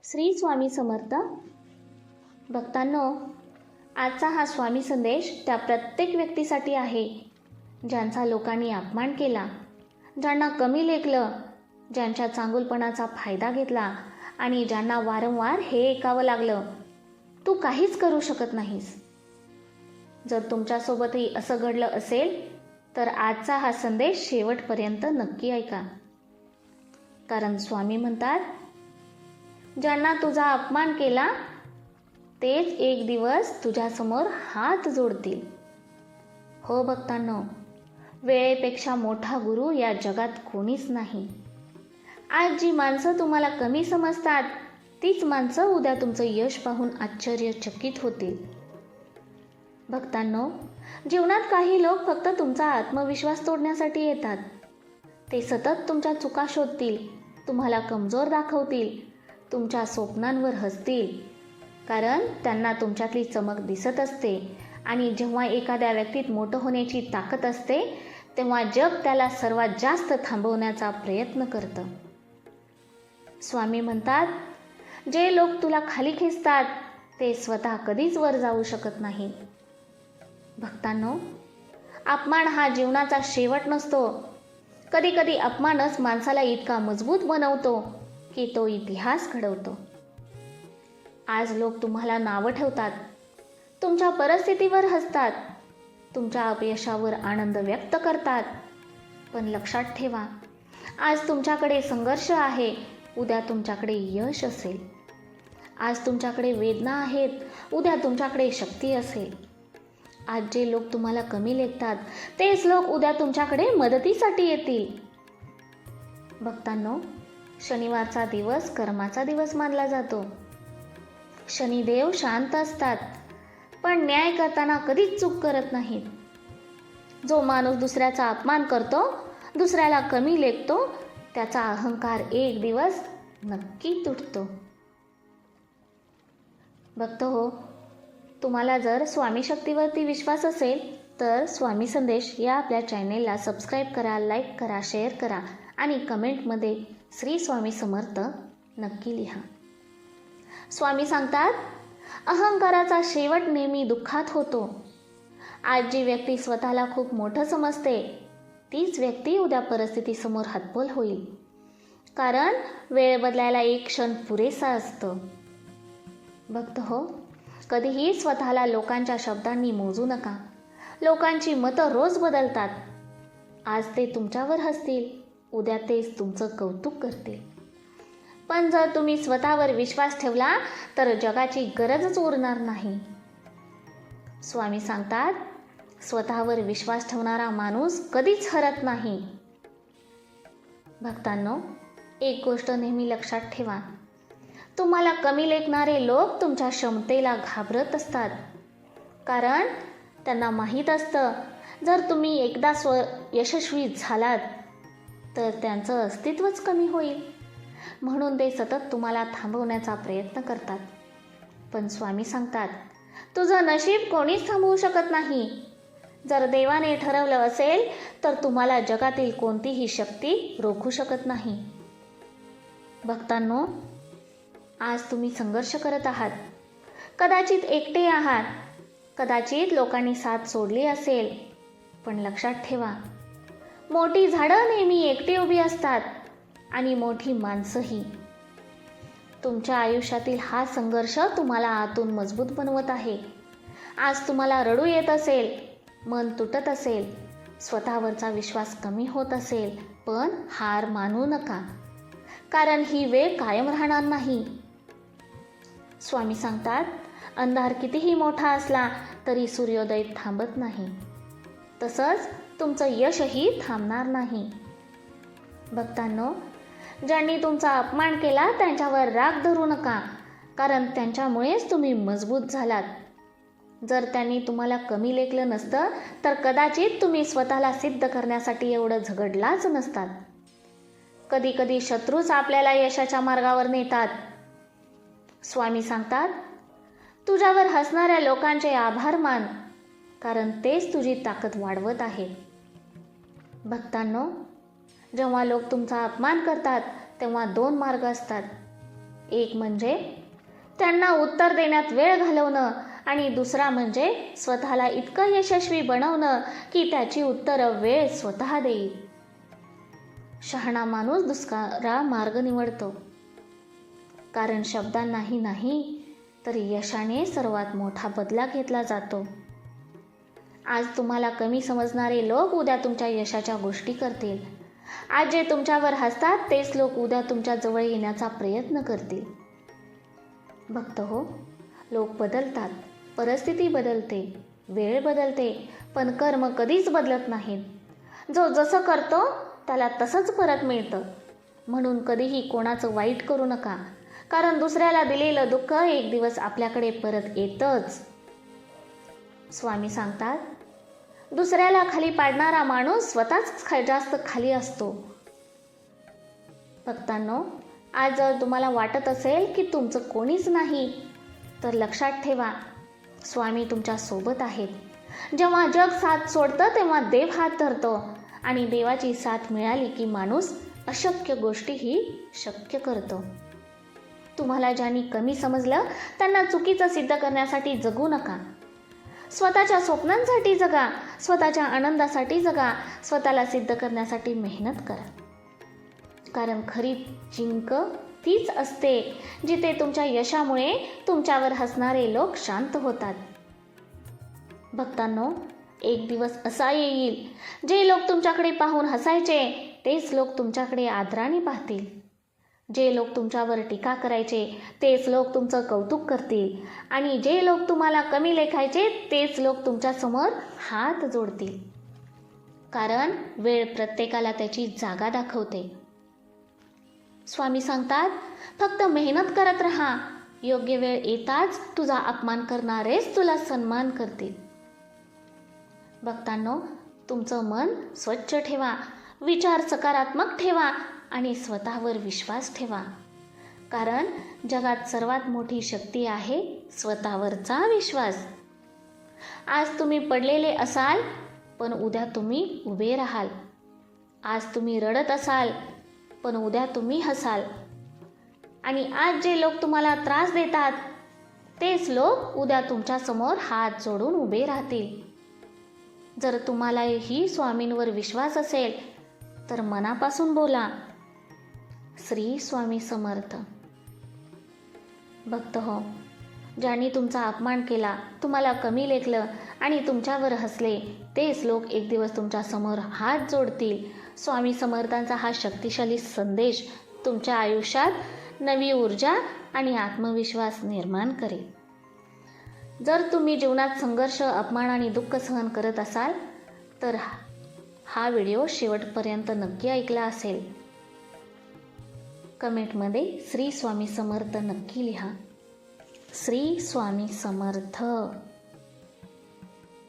श्री स्वामी समर्थ. भक्तांनो, आजचा हा स्वामी संदेश त्या प्रत्येक व्यक्तीसाठी आहे ज्यांचा लोकांनी अपमान केला, ज्यांना कमी लेखलं, ज्यांच्या चांगुलपणाचा फायदा घेतला आणि ज्यांना वारंवार हे ऐकावं लागलं, तू काहीच करू शकत नाहीस. जर तुमच्यासोबतही असं घडलं असेल तर आजचा हा संदेश शेवटपर्यंत नक्की ऐका. कारण स्वामी म्हणतात, ज्यांना तुझा अपमान केला तेच एक दिवस तुझ्यासमोर हात जोडतील. हो भक्तांनो, वेळेपेक्षा मोठा गुरु या जगात कोणीच नाही. आज जी माणसं तुम्हाला कमी समजतात तीच माणसं उद्या तुमचं यश पाहून आश्चर्यचकित होतील. भक्तांनो, जीवनात काही लोक फक्त तुमचा आत्मविश्वास तोडण्यासाठी येतात. ते सतत तुमच्या चुका शोधतील, तुम्हाला कमजोर दाखवतील, तुमच्या स्वप्नांवर हसतील. कारण त्यांना तुमच्यातली चमक दिसत असते आणि जेव्हा एखाद्या व्यक्तीत मोठं होण्याची ताकद असते तेव्हा जग त्याला सर्वात जास्त थांबवण्याचा प्रयत्न करतं. स्वामी म्हणतात, जे लोक तुला खाली खेचतात ते स्वतः कधीच वर जाऊ शकत नाही. भक्तांनो, अपमान हा जीवनाचा शेवट नसतो. कधी कधी अपमानच माणसाला इतका मजबूत बनवतो की तो इतिहास घडवतो. आज लोक तुम्हाला नावं ठेवतात, तुमच्या परिस्थितीवर हसतात, तुमच्या अपयशावर आनंद व्यक्त करतात. पण लक्षात ठेवा, आज तुमच्याकडे संघर्ष आहे, उद्या तुमच्याकडे यश असेल. आज तुमच्याकडे वेदना आहेत, उद्या तुमच्याकडे शक्ती असेल. आज जे लोक तुम्हाला कमी लेखतात तेच लोक उद्या तुमच्याकडे मदतीसाठी येतील. भक्तांनो, शनिवारचा दिवस कर्माचा दिवस मानला जातो. शनिदेव शांत असतात, पण न्याय करताना कधीच चूक करत नाहीत. जो माणूस दुसऱ्याचा अपमान करतो, दुसऱ्याला कमी लेखतो, त्याचा अहंकार एक दिवस नक्की तुटतो. भक्त हो, तुम्हाला जर स्वामी शक्तीवरती विश्वास असेल तर स्वामी संदेश या आपल्या चॅनेलला सबस्क्राईब करा, लाईक करा, शेअर करा आणि कमेंटमध्ये श्री स्वामी समर्थ नक्की लिहा. स्वामी सांगतात, अहंकाराचा शेवट नेहमी दुःखात होतो. आज जी व्यक्ती स्वतःला खूप मोठं समजते तीच व्यक्ती उद्या परिस्थितीसमोर हतबल होईल. कारण वेळ बदलायला एक क्षण पुरेसा असतं. भक्त हो, कधीही स्वतःला लोकांच्या शब्दांनी मोजू नका. लोकांची मतं रोज बदलतात. आज ते तुमच्यावर हसतील, उद्या तेच तुमचं कौतुक करतील. पण जर तुम्ही स्वतःवर विश्वास ठेवला तर जगाची गरजच उरणार नाही. स्वामी सांगतात, स्वतःवर विश्वास ठेवणारा माणूस कधीच हरत नाही. भक्तांनो, एक गोष्ट नेहमी लक्षात ठेवा, तुम्हाला कमी लेखणारे लोक तुमच्या क्षमतेला घाबरत असतात. कारण त्यांना माहीत असतं, जर तुम्ही एकदा यशस्वी झालात तर त्यांचं अस्तित्वच कमी होईल. म्हणून ते सतत तुम्हाला थांबवण्याचा प्रयत्न करतात. पण स्वामी सांगतात, तुझं नशीब कोणीच थांबवू शकत नाही. जर देवाने ठरवलं असेल तर तुम्हाला जगातील कोणतीही शक्ती रोखू शकत नाही. भक्तांनो, आज तुम्ही संघर्ष करत आहात. कदाचित एकटे आहात, कदाचित लोकांनी साथ सोडली असेल. पण लक्षात ठेवा, मोठी झाडं नेहमी एकटी उभी असतात आणि मोठी माणसंही. तुमच्या आयुष्यातील हा संघर्ष तुम्हाला आतून मजबूत बनवत आहे. आज तुम्हाला रडू येत असेल, मन तुटत असेल, स्वतःवरचा विश्वास कमी होत असेल, पण हार मानू नका. कारण ही वेळ कायम राहणार नाही. स्वामी सांगतात, अंधार कितीही मोठा असला तरी सूर्योदय थांबत नाही. तसंच तुमचं यशही थांबणार नाही. भक्तांनो, ज्यांनी तुमचा अपमान केला त्यांच्यावर राग धरू नका. कारण त्यांच्यामुळेच तुम्ही मजबूत झालात. जर त्यांनी तुम्हाला कमी लेखलं नसतं तर कदाचित तुम्ही स्वतःला सिद्ध करण्यासाठी एवढं झगडलाच नसतात. कधी कधी शत्रूच आपल्याला यशाच्या मार्गावर नेतात. स्वामी सांगतात, तुझ्यावर हसणाऱ्या लोकांचे आभार मान, कारण तेच तुझी ताकद वाढवत आहे. भक्तांनो, जेव्हा लोक तुमचा अपमान करतात तेव्हा दोन मार्ग असतात. एक म्हणजे त्यांना उत्तर देण्यात वेळ घालवणं आणि दुसरा म्हणजे स्वतःला इतकं यशस्वी बनवणं की त्याची उत्तरं वेळ स्वतः देईल. शहाणा माणूस दुसरा मार्ग निवडतो, कारण शब्दांनाही नाही तर यशाने सर्वात मोठा बदला घेतला जातो. आज तुम्हाला कमी समजणारे लोक उद्या तुमच्या यशाच्या गोष्टी करतील. आज जे तुमच्यावर हसतात तेच लोक उद्या तुमच्या जवळ येण्याचा प्रयत्न करतील. भक्त हो, लोक बदलतात, परिस्थिती बदलते, वेळ बदलते, पण कर्म कधीच बदलत नाहीत. जो जसं करतो त्याला तसंच परत मिळतं. म्हणून कधीही कोणाचं वाईट करू नका, कारण दुसऱ्याला दिलेलं दुःख एक दिवस आपल्याकडे परत येतंच. स्वामी सांगतात, दुसऱ्याला खाली पाडणारा माणूस स्वतःच जास्त खाली असतो. भक्तांनो, आज जर तुम्हाला वाटत असेल की तुमचं कोणीच नाही, तर लक्षात ठेवा, स्वामी तुमच्या सोबत आहेत. जेव्हा जग साथ सोडतं तेव्हा देव हात धरतो आणि देवाची साथ मिळाली की माणूस अशक्य गोष्टीही शक्य करतो. तुम्हाला ज्यांनी कमी समजलं त्यांना चुकीचं सिद्ध करण्यासाठी जगू नका. स्वतःच्या स्वप्नांसाठी जगा, स्वतःच्या आनंदासाठी जगा, स्वतःला सिद्ध करण्यासाठी मेहनत करा. कारण खरी जिंक तीच असते जिथे तुमच्या यशामुळे तुमच्यावर हसणारे लोक शांत होतात. भक्तांनो, एक दिवस असा येईल जे लोक तुमच्याकडे पाहून हसायचे तेच लोक तुमच्याकडे आदराने पाहतील. जे लोक तुमच्यावर टीका करायचे तेच लोक तुमचं कौतुक करतील आणि जे लोक तुम्हाला कमी लेखायचे तेच लोक तुमच्यासमोर हात जोडतील. कारण वेळ प्रत्येकाला त्याची जागा दाखवते. स्वामी सांगतात, फक्त मेहनत करत राहा. योग्य वेळ येताच तुझा अपमान करणारेच तुला सन्मान करतील. भक्तांनो, तुमचं मन स्वच्छ ठेवा, विचार सकारात्मक ठेवा आणि स्वतःवर विश्वास ठेवा. कारण जगात सर्वात मोठी शक्ती आहे स्वतःवरचा विश्वास. आज तुम्ही पडलेले असाल, पण उद्या तुम्ही उभे राहाल. आज तुम्ही रडत असाल, पण उद्या तुम्ही हसाल. आणि आज जे लोक तुम्हाला त्रास देतात तेच लोक उद्या तुमच्यासमोर हात जोडून उभे राहतील. जर तुम्हालाही स्वामींवर विश्वास असेल तर मनापासून बोला, श्री स्वामी समर्थ. भक्त हो, ज्यांनी तुमचा अपमान केला, तुम्हाला कमी लेखलं आणि तुमच्यावर हसले तेच लोक एक दिवस तुमच्यासमोर हात जोडतील. स्वामी समर्थांचा हा शक्तिशाली संदेश तुमच्या आयुष्यात नवी ऊर्जा आणि आत्मविश्वास निर्माण करेल. जर तुम्ही जीवनात संघर्ष, अपमान आणि दुःख सहन करत असाल तर हा व्हिडिओ शेवटपर्यंत नक्की ऐकला असेल. कमेंटमध्ये श्री स्वामी समर्थ नक्की लिहा. श्री स्वामी समर्थ.